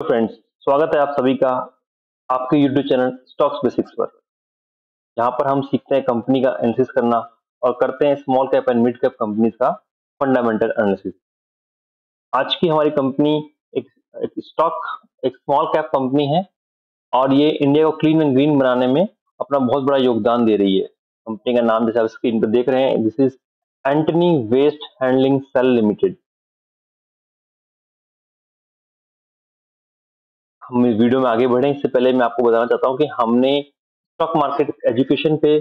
Friends, स्वागत है आप सभी का आपके यूट्यूब चैनल स्टॉक्स बेसिक्स पर। जहां पर हम सीखते हैं कंपनी का एनालिसिस करना और करते हैं small cap and mid cap companies का फंडामेंटल एनालिसिस। आज की हमारी कंपनी एक, एक स्टॉक एक स्मॉल कैप कंपनी है और ये इंडिया को क्लीन एंड ग्रीन बनाने में अपना बहुत बड़ा योगदान दे रही है। कंपनी का नाम जैसे आप स्क्रीन पर देख रहे हैं, this is Antony waste handling cell limited. हम इस वीडियो में आगे बढ़े इससे पहले मैं आपको बताना चाहता हूँ कि हमने स्टॉक मार्केट एजुकेशन पे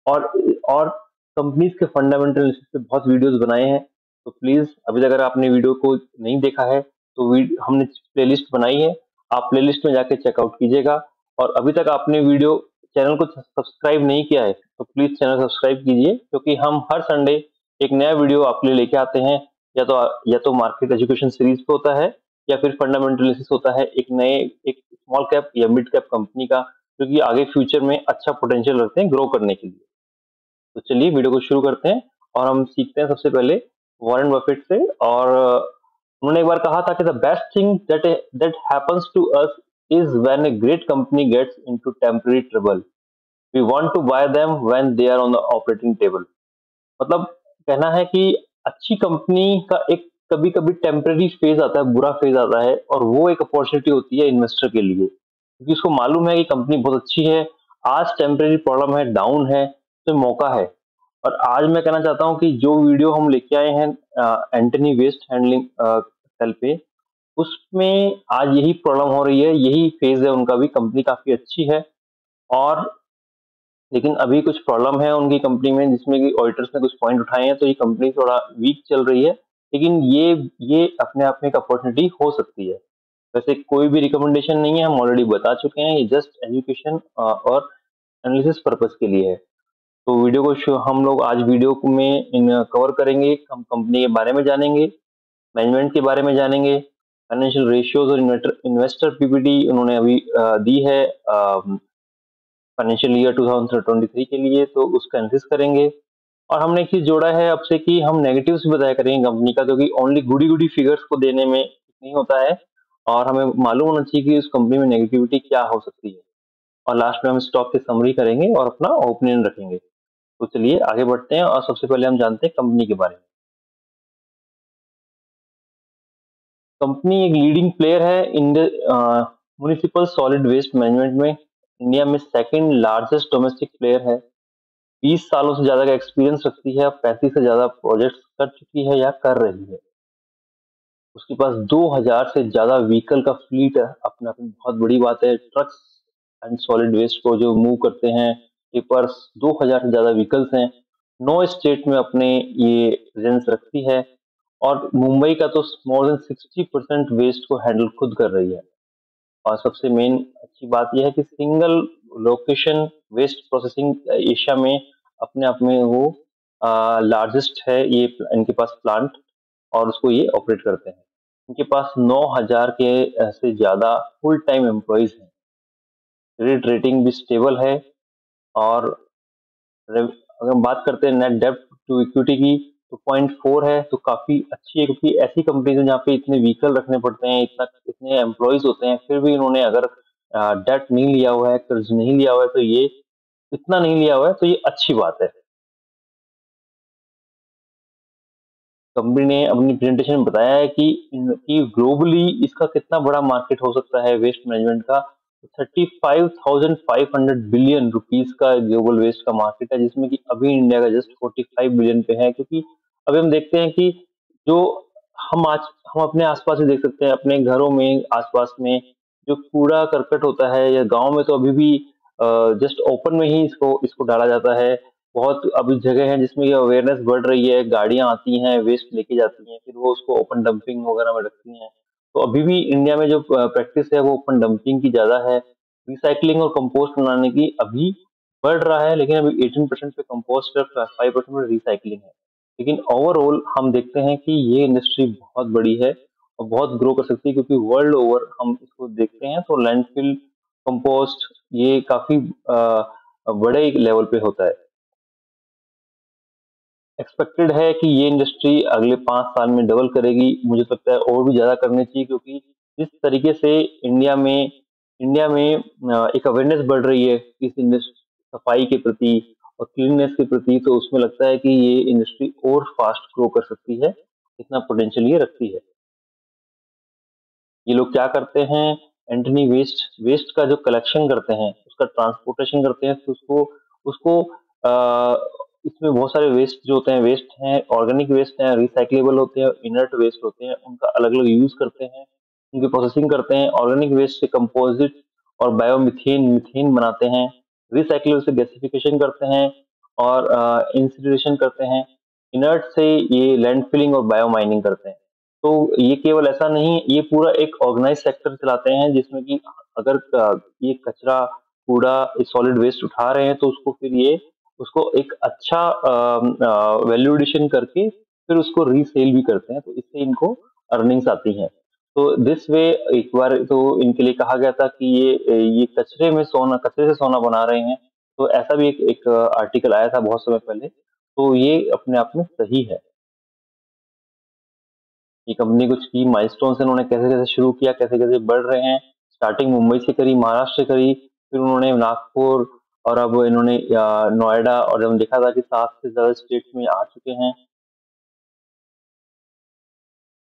और और कंपनीज के फंडामेंटल एनालिसिस पे बहुत वीडियोस बनाए हैं। तो प्लीज अभी तक अगर आपने वीडियो को नहीं देखा है तो हमने प्लेलिस्ट बनाई है, आप प्लेलिस्ट में जाके चेकआउट कीजिएगा। और अभी तक आपने वीडियो चैनल को सब्सक्राइब नहीं किया है तो प्लीज चैनल सब्सक्राइब कीजिए, क्योंकि हम हर संडे एक नया वीडियो आपके लिए लेके आते हैं। या तो मार्केट एजुकेशन सीरीज पे होता है या फिर फंडामेंटल एनालिसिस होता है एक स्मॉल कैप या मिड कैप कंपनी का, जो कि आगे फ्यूचर में अच्छा पोटेंशियल रखते हैं ग्रो करने के लिए। तो चलिए वीडियो को शुरू करते हैं और हम सीखते हैं सबसे पहले वॉरेन बफेट से। और उन्होंने एक बार कहा था कि the best thing that happens to us is when a great company gets into temporary trouble. We want to buy them when they are on the operating table. मतलब कहना है कि अच्छी कंपनी का एक कभी कभी टेम्पररी फेज आता है, बुरा फेज आता है, और वो एक अपॉर्चुनिटी होती है इन्वेस्टर के लिए, क्योंकि उसको मालूम है कि कंपनी बहुत अच्छी है, आज टेम्पररी प्रॉब्लम है, डाउन है, तो मौका है। और आज मैं कहना चाहता हूँ कि जो वीडियो हम लेके आए हैं एंटनी वेस्ट हैंडलिंग सेल पे, उसमें आज यही प्रॉब्लम हो रही है, यही फेज है उनका भी। कंपनी काफी अच्छी है और लेकिन अभी कुछ प्रॉब्लम है उनकी कंपनी में, जिसमें कि ऑडिटर्स ने कुछ पॉइंट उठाए हैं, तो ये कंपनी थोड़ा वीक चल रही है। लेकिन ये अपने आप में एक अपॉर्चुनिटी हो सकती है। वैसे कोई भी रिकमेंडेशन नहीं है, हम ऑलरेडी बता चुके हैं, ये जस्ट एजुकेशन और एनालिसिस पर्पस के लिए है। तो वीडियो को हम लोग आज वीडियो में इन कवर करेंगे, हम कंपनी के बारे में जानेंगे, मैनेजमेंट के बारे में जानेंगे, फाइनेंशियल रेशियोज और इन्वेस्टर पीपीटी उन्होंने अभी दी है फाइनेंशियल ईयर 2023 के लिए, तो उसका एनालिसिस करेंगे। और हमने एक चीज जोड़ा है आपसे कि हम नेगेटिव्स भी बताया करेंगे कंपनी का, क्योंकि ओनली गुडी गुडी फिगर्स को देने में नहीं होता है, और हमें मालूम होना चाहिए कि उस कंपनी में नेगेटिविटी क्या हो सकती है। और लास्ट में हम स्टॉक की समरी करेंगे और अपना ओपिनियन रखेंगे। तो चलिए आगे बढ़ते हैं और सबसे पहले हम जानते हैं कंपनी के बारे में। कंपनी एक लीडिंग प्लेयर है इन म्युनिसिपल सॉलिड वेस्ट मैनेजमेंट में। इंडिया में सेकंड लार्जेस्ट डोमेस्टिक प्लेयर है। 20 सालों से ज्यादा का एक्सपीरियंस रखती है, 35 से ज्यादा प्रोजेक्ट्स कर चुकी है या कर रही है। उसके पास 2000 से ज्यादा व्हीकल का फ्लीट है, अपने आप में बहुत बड़ी बात है। ट्रक्स एंड सॉलिड वेस्ट को जो मूव करते हैं, टिपर्स, 2000 से ज्यादा व्हीकल्स हैं। 9 स्टेट में अपने ये प्रेजेंस रखती है। और मुंबई का तो मोर देन 60% वेस्ट को हैंडल खुद कर रही है। और सबसे मेन अच्छी बात यह है कि single location waste processing Asia में अपने आप में वो लार्जेस्ट है, ये इनके पास प्लांट, और उसको ये ऑपरेट करते हैं। इनके पास 9000 के से ज्यादा फुल टाइम एम्प्लॉइज हैं। क्रेडिट रेटिंग भी स्टेबल है। और अगर हम बात करते हैं नेट डेब्ट टू इक्विटी की, तो 0.4 है, तो काफी अच्छी है, क्योंकि ऐसी कंपनीज हैं जहाँ पे इतने व्हीकल रखने पड़ते हैं, इतने एम्प्लॉइज होते हैं, फिर भी उन्होंने अगर डेट नहीं लिया हुआ है, कर्ज नहीं लिया हुआ है, तो ये इतना नहीं लिया हुआ है, तो ये अच्छी बात है। कंपनी ने अपनी प्रेजेंटेशन में बताया है कि ग्लोबली इसका कितना बड़ा मार्केट हो सकता है वेस्ट मैनेजमेंट का। 35,500 बिलियन रुपीज का ग्लोबल वेस्ट का मार्केट है, जिसमें कि अभी इंडिया का जस्ट 45 बिलियन पे है। क्योंकि अभी हम देखते हैं कि जो हम अपने आसपास ही देख सकते हैं, अपने घरों में आसपास में जो कूड़ा करकट होता है, या गांव में तो अभी भी जस्ट ओपन में ही इसको डाला जाता है। बहुत अभी जगह है जिसमें ये अवेयरनेस बढ़ रही है, गाड़ियां आती हैं, वेस्ट लेके जाती हैं, फिर वो उसको ओपन डंपिंग वगैरह में रखती हैं। तो अभी भी इंडिया में जो प्रैक्टिस है वो ओपन डंपिंग की ज्यादा है। रिसाइकलिंग और कंपोस्ट बनाने की अभी बढ़ रहा है, लेकिन अभी 18% पे कंपोस्ट है, 5% में रिसाइकलिंग है। लेकिन ओवरऑल हम देखते हैं कि ये इंडस्ट्री बहुत बड़ी है और बहुत ग्रो कर सकती है, क्योंकि वर्ल्ड ओवर हम इसको देखते हैं तो लैंडफिल, कंपोस्ट, ये काफी बड़े लेवल पे होता है। एक्सपेक्टेड है कि ये इंडस्ट्री अगले 5 साल में डबल करेगी। मुझे लगता है और भी ज्यादा करनी चाहिए, क्योंकि जिस तरीके से इंडिया में एक अवेयरनेस बढ़ रही है इस सफाई के प्रति और क्लीननेस के प्रति, तो उसमें लगता है कि ये इंडस्ट्री और फास्ट ग्रो कर सकती है, इतना पोटेंशियल ये रखती है। ये लोग क्या करते हैं, एंटनी वेस्ट वेस्ट का जो कलेक्शन करते हैं, उसका ट्रांसपोर्टेशन करते हैं, फिर उसको उसको इसमें बहुत सारे वेस्ट जो होते हैं, वेस्ट हैं, ऑर्गेनिक वेस्ट हैं, रिसाइक्लेबल होते हैं, इनर्ट वेस्ट होते हैं, उनका अलग अलग यूज करते हैं, उनकी प्रोसेसिंग करते हैं, ऑर्गेनिक वेस्ट से कंपोजिट और बायोमिथेन मीथेन बनाते हैं, रिसाइक्लेबल से गैसिफिकेशन करते हैं और इंसिनरेशन करते हैं, इनर्ट से ये लैंड फिलिंग और बायो माइनिंग करते हैं। तो ये केवल ऐसा नहीं, ये पूरा एक ऑर्गेनाइज सेक्टर चलाते हैं जिसमें कि अगर ये कचरा, कूड़ा, सॉलिड वेस्ट उठा रहे हैं तो उसको फिर ये उसको एक अच्छा वैल्यू एडिशन करके फिर उसको रीसेल भी करते हैं, तो इससे इनको अर्निंग्स आती हैं। तो दिस वे एक बार तो इनके लिए कहा गया था कि ये कचरे से सोना बना रहे हैं, तो ऐसा भी एक आर्टिकल आया था बहुत समय पहले, तो ये अपने आप में सही है। ये कंपनी कुछ की माइलस्टोन्स इन्होंने कैसे-कैसे शुरू किया, कैसे-कैसे बढ़ रहे हैं। स्टार्टिंग मुंबई से करी, महाराष्ट्र से करी, फिर उन्होंने नागपुर और अब इन्होंने नोएडा, और जब देखा था कि 7 से ज़्यादा स्टेट्स में आ चुके हैं।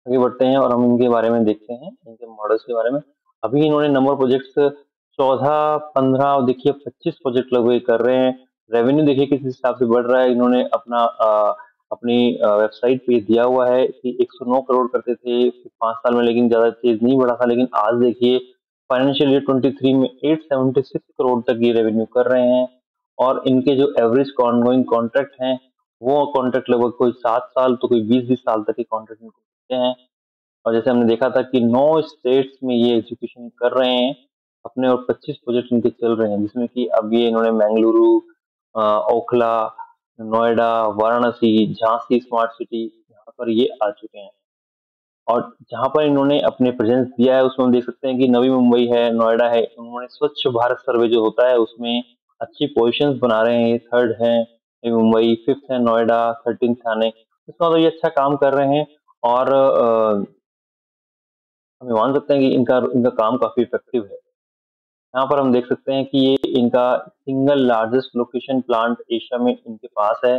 आगे बढ़ते हैं और हम इनके बारे में देखते हैं, इनके मॉडल्स के बारे में। अभी इन्होंने नंबर प्रोजेक्ट्स 14, 15 और देखिए 25 प्रोजेक्ट लगभग कर रहे हैं। रेवेन्यू देखिए किस हिसाब से बढ़ रहा है। इन्होंने अपनी वेबसाइट पे दिया हुआ है कि 109 करोड़ करते थे 5 साल में, लेकिन ज़्यादा तेज़ नहीं बढ़ा था। लेकिन आज देखिए फाइनेंशियल ईयर 23 में 876 करोड़ तक ये रेवेन्यू कर रहे हैं, और इनके जो एवरेज ऑनगोइंग कॉन्ट्रैक्ट हैं, वो कॉन्ट्रैक्ट लगभग कोई 7 साल तो कोई 20-20 साल तक के कॉन्ट्रैक्ट इनको मिलते हैं। और जैसे हमने देखा था कि 9 स्टेट्स में ये एग्जीक्यूशन कर रहे हैं अपने, और 25 प्रोजेक्ट इनके चल रहे हैं, जिसमें कि अब ये इन्होंने बेंगलुरु, ओखला, नोएडा, वाराणसी, झांसी स्मार्ट सिटी, यहाँ पर ये आ चुके हैं। और जहाँ पर इन्होंने अपने प्रेजेंस दिया है उसमें हम देख सकते हैं कि नवी मुंबई है, नोएडा है, उन्होंने स्वच्छ भारत सर्वे जो होता है उसमें अच्छी पोजीशंस बना रहे हैं। ये 3rd है नवी मुंबई, 5th है नोएडा, 13th थाने। इसका मतलब ये अच्छा काम कर रहे हैं, और हम मान सकते हैं कि इनका इनका काम काफ़ी इफ़ेक्टिव है। यहाँ पर हम देख सकते हैं कि ये इनका single largest location plant Asia में इनके पास है,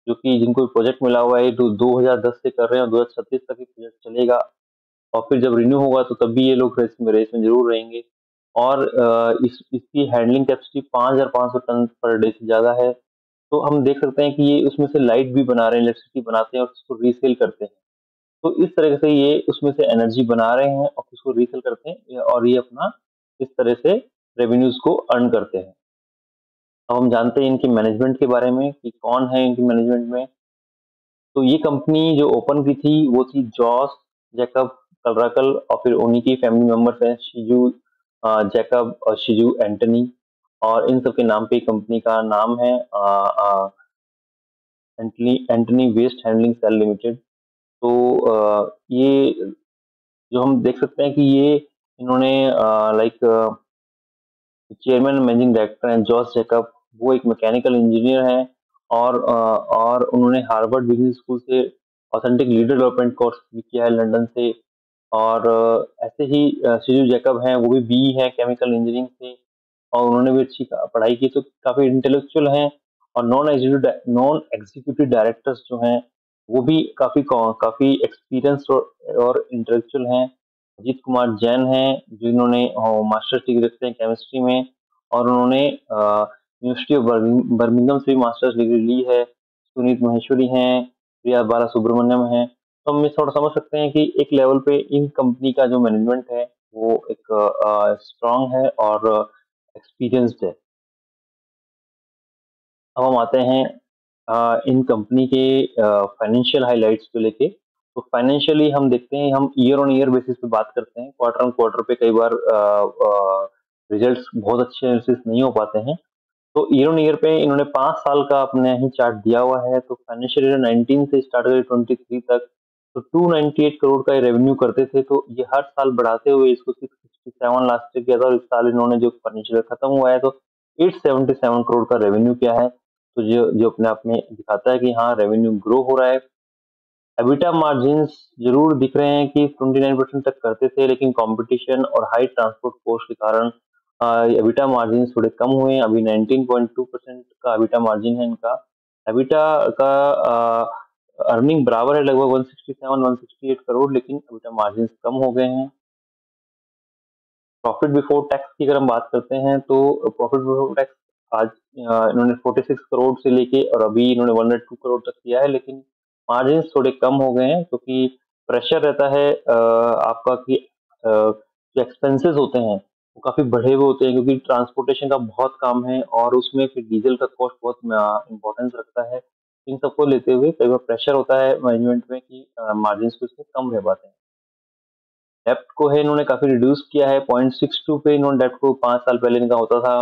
जो कि जिनको प्रोजेक्ट मिला हुआ है, 2010 से कर रहे हैं और 2036 तक ये प्रोजेक्ट चलेगा, और फिर जब रिन्यू होगा तो तब भी ये लोग रेस में ज़रूर रहेंगे। और इसकी handling capacity 5,500 ton per day से ज़्यादा है। तो हम देख सकते हैं कि ये उसमें से लाइट भी बना रहे हैं, इलेक्ट्रिसिटी बनाते हैं और उसको रीसेल करते हैं। तो इस तरह से ये उसमें से एनर्जी बना रहे हैं और उसको रीसेल करते हैं, और ये अपना इस तरह से रेवेन्यूज को अर्न करते हैं। अब हम जानते हैं इनके मैनेजमेंट के बारे में कि कौन है इनके मैनेजमेंट में। तो ये कंपनी जो ओपन की थी वो थी जॉस जैकब कलराकल, और फिर उन्हीं की फैमिली मेंबर्स हैं, शिजू जैकब और शिजू एंटनी, और इन सब के नाम पे कंपनी का नाम है Antony Antony waste handling cell limited. तो ये जो हम देख सकते हैं कि ये इन्होंने लाइक चेयरमैन मैनेजिंग डायरेक्टर हैं जॉस जैकब, वो एक मैकेनिकल इंजीनियर हैं, और उन्होंने हार्वर्ड बिजनेस स्कूल से ऑथेंटिक लीडर डेवलपमेंट कोर्स भी किया है लंदन से। और ऐसे ही शिजू जैकब हैं, वो भी बीई हैं केमिकल इंजीनियरिंग से, और उन्होंने भी अच्छी पढ़ाई की, तो काफ़ी इंटेलेक्चुअल हैं। और नॉन एग्जीक्यूटिव डायरेक्टर्स जो हैं, वो भी काफ़ी एक्सपीरियंस्ड और इंटेलेक्चुअल हैं। अजीत कुमार जैन हैं, जिन्होंने मास्टर्स डिग्री रखते हैं केमिस्ट्री में, और उन्होंने यूनिवर्सिटी ऑफ बर्मिंघम से भी मास्टर्स डिग्री ली है। सुनीत माहेश्वरी हैं, प्रिया बाला सुब्रमण्यम हैं। तो हम ये थोड़ा समझ सकते हैं कि एक लेवल पे इन कंपनी का जो मैनेजमेंट है वो एक स्ट्रांग है और एक्सपीरियंस्ड है। अब हम आते हैं इन कंपनी के फाइनेंशियल हाइलाइट्स को लेके। तो फाइनेंशियली हम देखते हैं, हम ईयर ऑन ईयर बेसिस पे बात करते हैं, क्वार्टर ऑन क्वार्टर पे कई बार रिजल्ट्स बहुत अच्छे एनालिसिस नहीं हो पाते हैं। तो ईयर ऑन ईयर पे इन्होंने 5 साल का अपने ही चार्ट दिया हुआ है। तो फाइनेंशियल ईयर 19 से स्टार्ट करके 23 तक तो 298 करोड़ का रेवेन्यू करते थे, तो ये हर साल बढ़ाते हुए इसको 667 लास्ट ईयर किया था, और इस साल इन्होंने जो फाइनेंशियल ईयर खत्म हुआ है तो 877 करोड़ का रेवेन्यू किया है। तो जो जो अपने आप में दिखाता है कि हाँ रेवेन्यू ग्रो हो रहा है। एबिटा मार्जिन्स जरूर दिख रहे हैं कि 29% तक करते थे, लेकिन कंपटीशन और हाई ट्रांसपोर्ट कॉस्ट के कारण एबिटा मार्जिन्स थोड़े कम हुए हैं। अभी 19.2% का एबिटा मार्जिन है इनका। एबिटा का अर्निंग बराबर है लगभग 167-168 करोड़, लेकिन एबिटा मार्जिन्स कम हो गए हैं। प्रॉफिट बिफोर टैक्स की अगर हम बात करते हैं तो प्रॉफिट बिफोर टैक्स आज इन्होंने 46 करोड़ से लेके और अभी इन्होंने 102 करोड़ तक किया है, लेकिन मार्जिन थोड़े कम हो गए हैं क्योंकि प्रेशर रहता है आपका कि जो एक्सपेंसेस होते हैं वो काफी बढ़े हुए होते हैं, क्योंकि ट्रांसपोर्टेशन का बहुत काम है और उसमें फिर डीजल का कॉस्ट बहुत इंपॉर्टेंस रखता है। इन सबको लेते हुए कई बार प्रेशर होता है मैनेजमेंट में कि मार्जिन उसमें कम रह पाते हैं। डेप्ट को है इन्होंने काफी रिड्यूस किया है 0.62 पे। इन्होंने डेप्ट को 5 साल पहले इनका होता था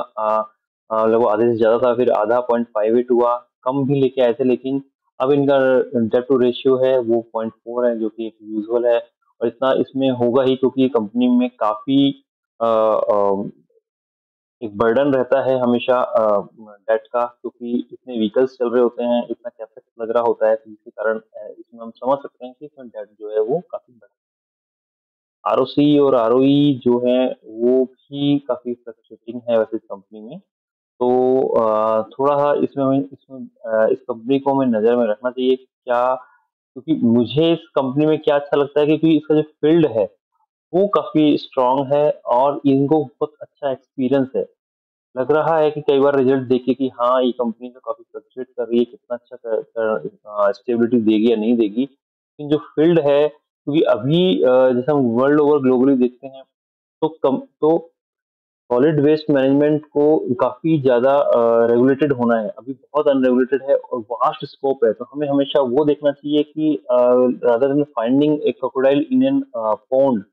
लगभग आधे से ज्यादा था, फिर आधा 0.58 हुआ, कम भी लेके आए थे, लेकिन अब इनका डेप्ट टू रेशियो है वो 0.4 है, जो कि एक यूजुअल है। और इतना इसमें होगा ही क्योंकि कंपनी में काफी अ, अ, एक बर्डन रहता है हमेशा डेट का, क्योंकि इतने व्हीकल्स चल रहे होते हैं, इतना कैपेक्स लग रहा होता है, तो जिसके कारण इसमें हम समझ सकते हैं कि इसमें डेट जो है वो काफी आरओसी और आरओई जो है वो भी काफ़ी फ्लक्चुएटिंग है वैसे इस कंपनी में। तो थोड़ा इसमें हमें इस कंपनी को हमें नज़र में रखना चाहिए क्या, क्योंकि मुझे इस कंपनी में क्या अच्छा लगता है क्योंकि इसका जो फ़ील्ड है वो काफ़ी स्ट्रॉन्ग है और इनको बहुत अच्छा एक्सपीरियंस है। लग रहा है कि कई बार रिज़ल्ट देख के कि हाँ, ये कंपनी तो काफ़ी फ्लक्चुएट कर रही है, कितना अच्छा स्टेबिलिटी देगी या नहीं देगी। लेकिन जो फ़ील्ड है क्योंकि अभी जैसे हम वर्ल्ड ओवर ग्लोबली देखते हैं तो सॉलिड वेस्ट मैनेजमेंट को काफ़ी ज़्यादा रेगुलेटेड होना है। अभी बहुत अनरेगुलेटेड है और वास्ट स्कोप है, तो हमें हमेशा वो देखना चाहिए कि rather than finding A crocodile in an pond,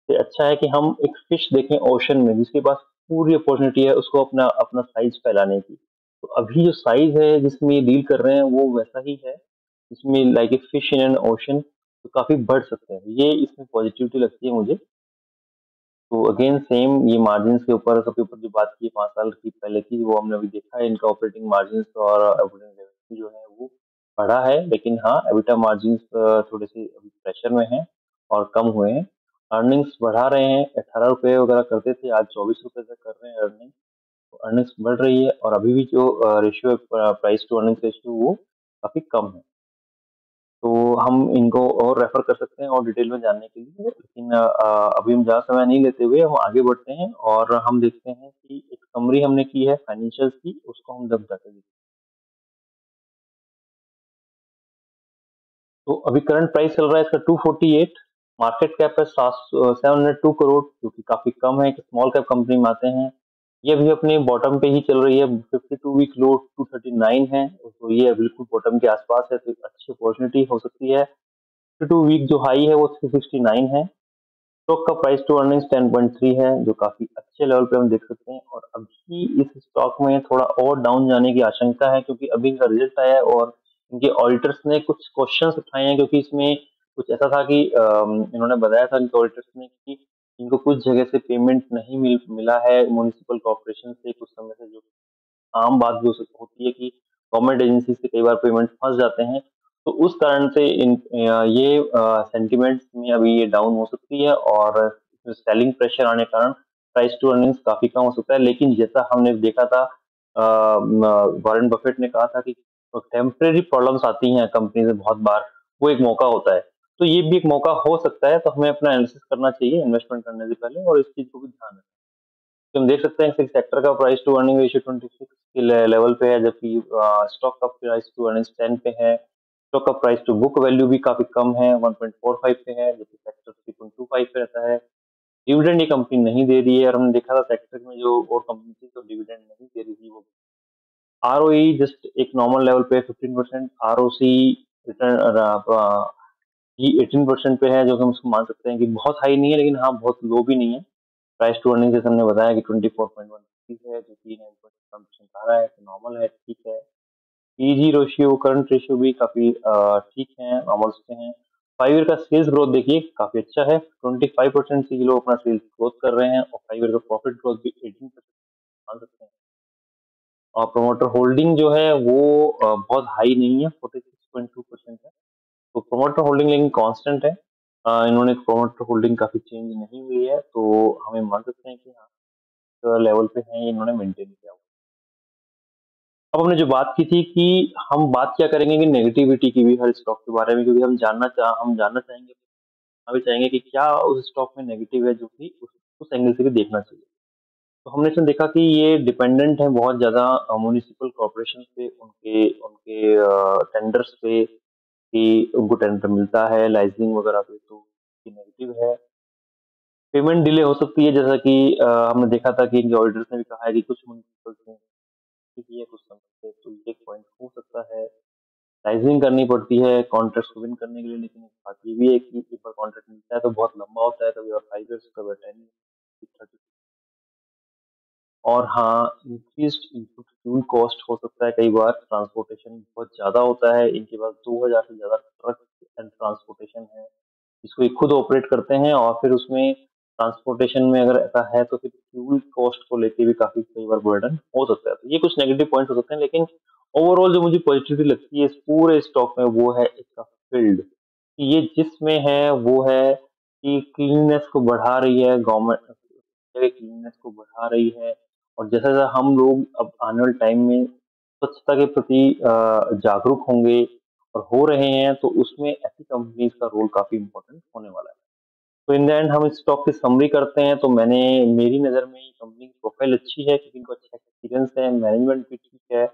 से अच्छा है कि हम एक फिश देखें ओशन में जिसके पास पूरी अपॉर्चुनिटी है उसको अपना अपना साइज फैलाने की। तो अभी जो साइज है जिसमें ये डील कर रहे हैं वो वैसा ही है, इसमें like a fish in an ocean, तो काफ़ी बढ़ सकते हैं। ये इसमें पॉजिटिविटी लगती है मुझे। तो अगेन सेम ये मार्जिन्स के ऊपर सबके ऊपर जो बात की 5 साल की पहले की, वो हमने अभी देखा है इनका ऑपरेटिंग मार्जिन्स और ऑपरेटिंग रेवेन्यू जो है वो बढ़ा है, लेकिन हाँ, एबिटा मार्जिन्स थोड़े-से अभी प्रेशर में हैं और कम हुए हैं। अर्निंग्स बढ़ा रहे हैं, ₹18 वगैरह करते थे, आज ₹24 तक कर रहे हैं अर्निंग। तो अर्निंग्स बढ़ रही है और अभी भी जो रेशियो है प्राइस टू अर्निंग्स रेशियो वो काफ़ी कम है। तो हम इनको और रेफर कर सकते हैं और डिटेल में जानने के लिए, लेकिन अभी हम ज़्यादा समय नहीं लेते हुए हम आगे बढ़ते हैं और हम देखते हैं कि एक समरी हमने की है फाइनेंशियल्स की, उसको हम जब जाके देखते हैं। तो अभी करंट प्राइस चल रहा है इसका 248, मार्केट कैप है 702 करोड़, जो कि काफ़ी कम है, एक स्मॉल कैप कंपनी में आते हैं। ये भी अपने बॉटम पे ही चल रही है, 52 वीक लो 239 है, तो ये बिल्कुल बॉटम के आसपास है, तो एक अच्छी अपॉर्चुनिटी हो सकती है। 52 वीक जो हाई है वो 369 है। स्टॉक का प्राइस टू अर्निंग्स 10.3 है, जो काफी अच्छे लेवल पे हम देख सकते हैं, और अभी इस स्टॉक में थोड़ा और डाउन जाने की आशंका है क्योंकि अभी इनका रिजल्ट आया है और इनके ऑडिटर्स ने कुछ क्वेश्चंस उठाए हैं, क्योंकि इसमें कुछ ऐसा था कि इन्होंने बताया था इनके ऑडिटर्स ने कि इनको कुछ जगह से पेमेंट नहीं मिला है म्युनिसिपल कॉर्पोरेशन से कुछ समय से, जो आम बात जो होती है कि गवर्नमेंट एजेंसी से कई बार पेमेंट फंस जाते हैं। तो उस कारण से ये सेंटिमेंट्स में अभी ये डाउन हो सकती है और सेलिंग प्रेशर आने के कारण प्राइस टू अर्निंग्स काफी कम हो सकता है, लेकिन जैसा हमने देखा था वॉरेन बफेट ने कहा था कि टेम्परेरी प्रॉब्लम्स आती हैं कंपनी से बहुत बार, वो एक मौका होता है। तो ये भी एक मौका हो सकता है, तो हमें अपना एनालिसिस करना चाहिए इन्वेस्टमेंट करने से पहले और इस चीज को भी ध्यान रखना। तो हम देख सकते हैं कि सेक्टर का प्राइस टू अर्निंग रेशियो 26 के लेवल पे है, जबकि स्टॉक का प्राइस टू अर्निंग्स 10 पे है। स्टॉक का प्राइस टू बुक वैल्यू भी काफी कम है, 1.45 पे है, जबकि सेक्टर 3.25 पे रहता है। डिविडेंड ये कंपनी नहीं दे रही है और हमने देखा था सेक्टर में जो और कंपनी थी तो डिविडेंड नहीं दे रही थी वो। आरओई जस्ट एक नॉर्मल लेवल पे 15%, आरओसी रिटर्न ये 18% पे है, जो कि हम उसको मान सकते हैं कि बहुत हाई नहीं है, लेकिन हाँ बहुत लो भी नहीं है। प्राइस टू अर्निंग जैसे हमने बताया कि 24.1 है, जो कि 9.1% आ रहा है, तो नॉर्मल है, ठीक है। पीजी रेशियो करंट रेशियो भी काफी ठीक है, नॉर्मल से हैं। 5 ईयर का सेल्स ग्रोथ देखिए काफी अच्छा है, 25% से ये लोग अपना सेल्स ग्रोथ कर रहे हैं और 5 ईयर का प्रॉफिट ग्रोथ भी 18% मान सकते हैं। और प्रोमोटर होल्डिंग जो है वो बहुत हाई नहीं है, 46.2% है। तो प्रोमोटर होल्डिंग लेकिन कांस्टेंट है। इन्होंने प्रोमोटर होल्डिंग काफी चेंज नहीं हुई है, तो हमें मान सकते हैं कि हाँ लेवल पे है, इन्होंने मेंटेन किया हुआ। अब हमने जो बात की थी कि हम बात क्या करेंगे कि नेगेटिविटी की भी हर स्टॉक के बारे में, क्योंकि हम जानना चाहेंगे, हम भी चाहेंगे कि क्या उस स्टॉक में नेगेटिव है जो कि उस एंगल से भी देखना चाहिए। तो हमने इसमें देखा कि ये डिपेंडेंट है बहुत ज़्यादा म्युनिसिपल कॉर्पोरेशन पे, उनके उनके टेंडर्स पे, कि उनको टेंडर मिलता है लाइसेंसिंग वगैरह पे, तो ये नेगेटिव है। पेमेंट डिले हो सकती है, जैसा कि हमने देखा था कि इनके ऑडिटर्स ने भी कहा है कि कुछ म्युनिसिपल्स ने की है कुछ समय से, तो ये एक पॉइंट हो सकता है। लाइसेंसिंग करनी पड़ती है कॉन्ट्रैक्ट्स को विन करने के लिए, लेकिन एक बात ये भी है कि एक बार कॉन्ट्रैक्ट मिलता है तो बहुत लंबा होता है, कभी और 5 ईयर्स, कभी 10 ईयर्स, 30। और हाँ, इंक्रीज़्ड इनपुट फ्यूल कॉस्ट हो सकता है, कई बार ट्रांसपोर्टेशन बहुत ज़्यादा होता है, इनके पास 2000 से ज़्यादा ट्रक एंड ट्रांसपोर्टेशन है, जिसको ये खुद ऑपरेट करते हैं, और फिर उसमें ट्रांसपोर्टेशन में अगर ऐसा है तो फिर फ्यूल कॉस्ट को लेके भी काफ़ी कई बार बर्डन हो सकता है। तो ये कुछ नेगेटिव पॉइंट्स हो सकते हैं, लेकिन ओवरऑल जो मुझे पॉजिटिविटी लगती है इस पूरे स्टॉक में, वो है इसका फ़ील्ड। कि ये जिसमें है वो है कि क्लीननेस को बढ़ा रही है गवर्नमेंट, क्लीननेस को बढ़ा रही है, और जैसा-जैसा हम लोग अब आने वाले टाइम में स्वच्छता के प्रति जागरूक होंगे और हो रहे हैं, तो उसमें ऐसी कंपनीज़ का रोल काफ़ी इम्पोर्टेंट होने वाला है। तो इन द एंड हम इस स्टॉक की समरी करते हैं, तो मेरी नज़र में ये कंपनी की प्रोफाइल अच्छी है, क्योंकि इनको अच्छा एक्सपीरियंस है, मैनेजमेंट भी ठीक है।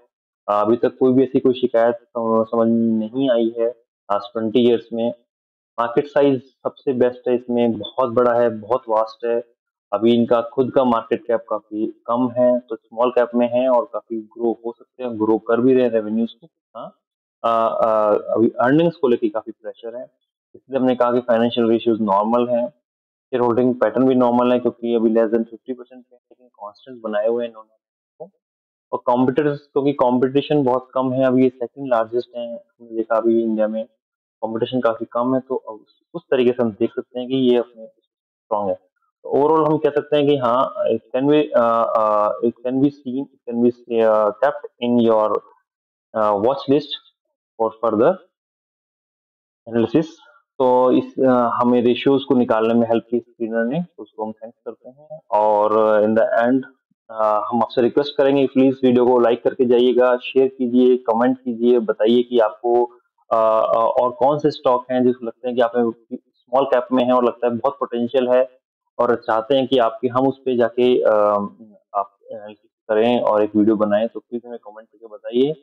अभी तक कोई भी ऐसी कोई शिकायत समझ में नहीं आई है लास्ट 20 इयर्स में। मार्केट साइज़ सबसे बेस्ट है इसमें, बहुत बड़ा है, बहुत वास्ट है। अभी इनका खुद का मार्केट कैप काफ़ी कम है, तो स्मॉल कैप में है और काफ़ी ग्रो हो सकते हैं, ग्रो कर भी रहे हैं रेवेन्यूज़ को। हाँ, अभी अर्निंग्स को लेके काफ़ी प्रेशर है। इसलिए हमने कहा कि फाइनेंशियल रेशियोज़ नॉर्मल हैं, शेयर होल्डिंग पैटर्न भी नॉर्मल है, क्योंकि अभी लेस देन 50% पे है, लेकिन कांस्टेंट बनाए हुए हैं इन्होंने। और कॉम्पिटिटर्स, क्योंकि कॉम्पिटिशन बहुत कम है, अभी ये सेकंड लार्जेस्ट है, हमने देखा अभी इंडिया में कॉम्पिटिशन काफ़ी कम है, तो उस तरीके से हम देख सकते हैं कि ये अपने स्ट्रॉन्ग है। तो ओवरऑल हम कह सकते हैं कि हाँ, it can be kept in your watch list for further analysis. तो हमें रेशियोज़ को निकालने में हेल्प की स्क्रीनर ने, तो उसको हम थैंक्स करते हैं, और इन द एंड हम आपसे रिक्वेस्ट करेंगे प्लीज़ वीडियो को लाइक करके जाइएगा, शेयर कीजिए, कमेंट कीजिए, बताइए कि आपको और कौन से स्टॉक हैं जिसको लगता है कि आप स्मॉल कैप में हैं और लगता है बहुत पोटेंशियल है, और चाहते हैं कि आपके हम उस पे जाके आप एनालिसिस करें और एक वीडियो बनाएँ, तो प्लीज़ हमें कमेंट करके बताइए।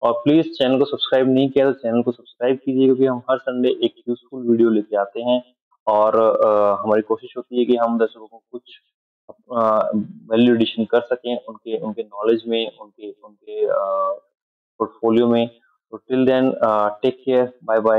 और प्लीज़ चैनल को सब्सक्राइब नहीं किया तो चैनल को सब्सक्राइब कीजिए, क्योंकि हम हर संडे एक यूज़फुल वीडियो लेके आते हैं, और हमारी कोशिश होती है कि हम दर्शकों को कुछ वैल्यू एडिशन कर सकें उनके उनके नॉलेज में, उनके उनके पोर्टफोलियो में। तो till then take care, bye bye.